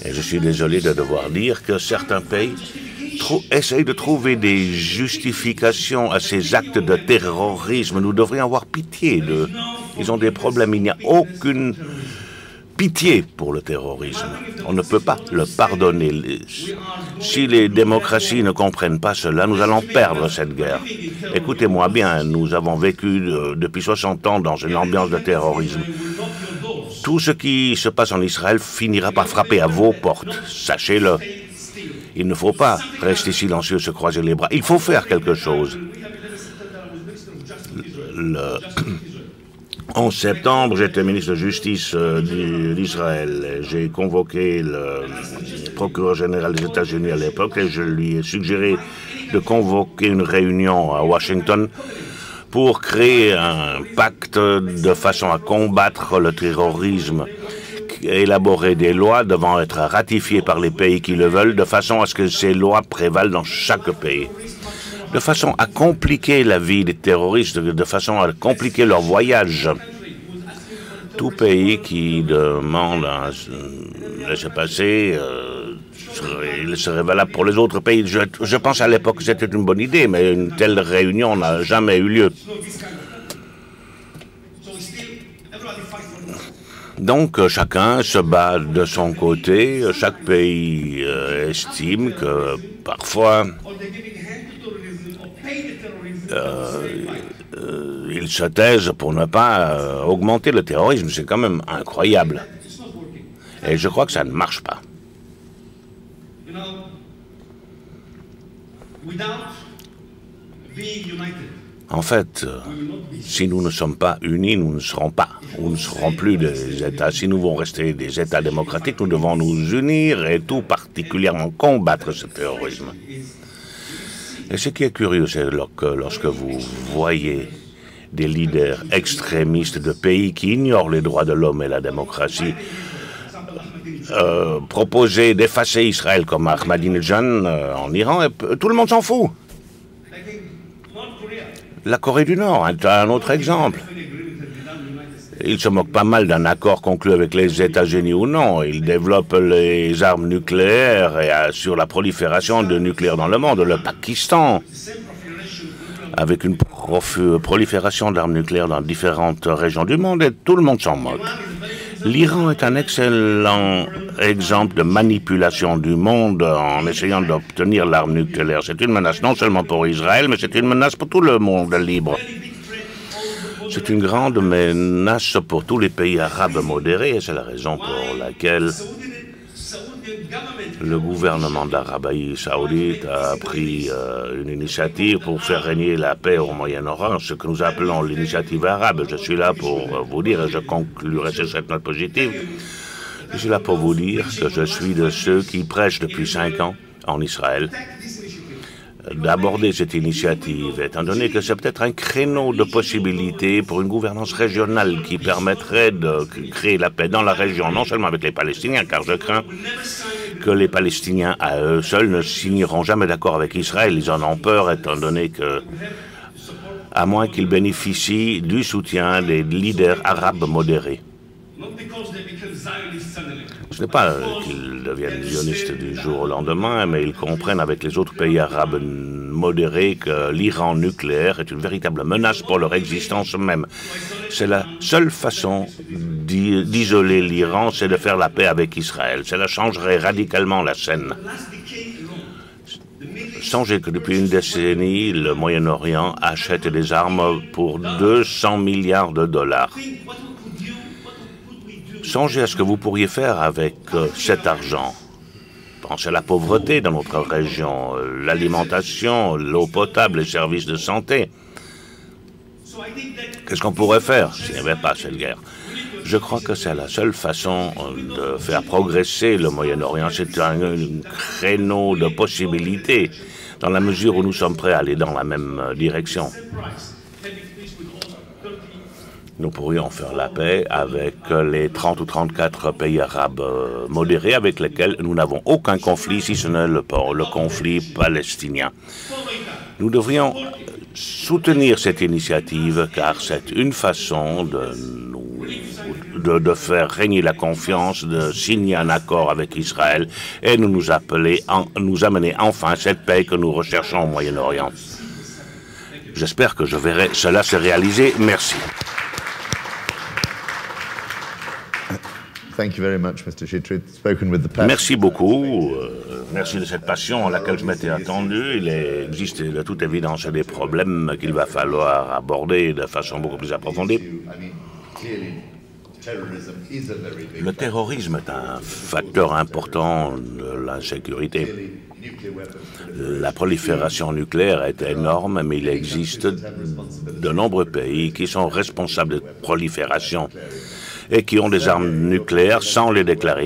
Et je suis désolé de devoir dire que certains pays essayent de trouver des justifications à ces actes de terrorisme. Nous devrions avoir pitié d'eux. Ils ont des problèmes. Il n'y a aucune pitié pour le terrorisme. On ne peut pas le pardonner. Si les démocraties ne comprennent pas cela, nous allons perdre cette guerre. Écoutez-moi bien, nous avons vécu depuis 60 ans dans une ambiance de terrorisme. Tout ce qui se passe en Israël finira par frapper à vos portes. Sachez-le. Il ne faut pas rester silencieux, se croiser les bras. Il faut faire quelque chose. Le 11 septembre, j'étais ministre de Justice d'Israël. J'ai convoqué le procureur général des États-Unis à l'époque et je lui ai suggéré de convoquer une réunion à Washington pour créer un pacte de façon à combattre le terrorisme, élaborer des lois devant être ratifiées par les pays qui le veulent, de façon à ce que ces lois prévalent dans chaque pays, de façon à compliquer la vie des terroristes, de façon à compliquer leur voyage. Tout pays qui demande un laissez-passer, il serait valable pour les autres pays. Je pense à l'époque que c'était une bonne idée, mais une telle réunion n'a jamais eu lieu. Donc, chacun se bat de son côté. Chaque pays estime que parfois il se taise pour ne pas augmenter le terrorisme. C'est quand même incroyable. Et je crois que ça ne marche pas. En fait, si nous ne sommes pas unis, nous ne serons pas. Nous ne serons plus des États. Si nous voulons rester des États démocratiques, nous devons nous unir et tout particulièrement combattre ce terrorisme. Et ce qui est curieux, c'est que lorsque vous voyez des leaders extrémistes de pays qui ignorent les droits de l'homme et la démocratie proposer d'effacer Israël comme Ahmadinejad en Iran, tout le monde s'en fout. La Corée du Nord est un autre exemple. Ils se moquent pas mal d'un accord conclu avec les États-Unis ou non. Ils développent les armes nucléaires et assurent la prolifération de nucléaire dans le monde. Le Pakistan, avec une prolifération d'armes nucléaires dans différentes régions du monde, et tout le monde s'en moque. L'Iran est un excellent exemple de manipulation du monde en essayant d'obtenir l'arme nucléaire. C'est une menace non seulement pour Israël, mais c'est une menace pour tout le monde libre. C'est une grande menace pour tous les pays arabes modérés et c'est la raison pour laquelle le gouvernement d'Arabie saoudite a pris une initiative pour faire régner la paix au Moyen-Orient, ce que nous appelons l'initiative arabe. Je suis là pour vous dire, et je conclurai sur cette note positive, je suis là pour vous dire que je suis de ceux qui prêchent depuis 5 ans en Israël d'aborder cette initiative, étant donné que c'est peut-être un créneau de possibilités pour une gouvernance régionale qui permettrait de créer la paix dans la région, non seulement avec les Palestiniens, car je crains que les Palestiniens à eux seuls ne signeront jamais d'accord avec Israël. Ils en ont peur, étant donné que, à moins qu'ils bénéficient du soutien des leaders arabes modérés. Ce n'est pas qu'ils deviennent sionistes du jour au lendemain, mais ils comprennent avec les autres pays arabes modérés que l'Iran nucléaire est une véritable menace pour leur existence même. C'est la seule façon d'isoler l'Iran, c'est de faire la paix avec Israël. Cela changerait radicalement la scène. Songez que depuis une décennie, le Moyen-Orient achète des armes pour 200 milliards de dollars. Songez à ce que vous pourriez faire avec cet argent. Pensez à la pauvreté dans notre région, l'alimentation, l'eau potable, les services de santé. Qu'est-ce qu'on pourrait faire s'il n'y avait pas cette guerre? Je crois que c'est la seule façon de faire progresser le Moyen-Orient. C'est un créneau de possibilités dans la mesure où nous sommes prêts à aller dans la même direction. Nous pourrions faire la paix avec les 30 ou 34 pays arabes modérés avec lesquels nous n'avons aucun conflit, si ce n'est le conflit palestinien. Nous devrions soutenir cette initiative car c'est une façon de faire régner la confiance, de signer un accord avec Israël et de nous amener enfin cette paix que nous recherchons au Moyen-Orient. J'espère que je verrai cela se réaliser. Merci. Merci beaucoup. Merci de cette passion à laquelle je m'étais attendu. Il existe de toute évidence des problèmes qu'il va falloir aborder de façon beaucoup plus approfondie. Le terrorisme est un facteur important de l'insécurité. La prolifération nucléaire est énorme, mais il existe de nombreux pays qui sont responsables de prolifération et qui ont des armes nucléaires sans les déclarer.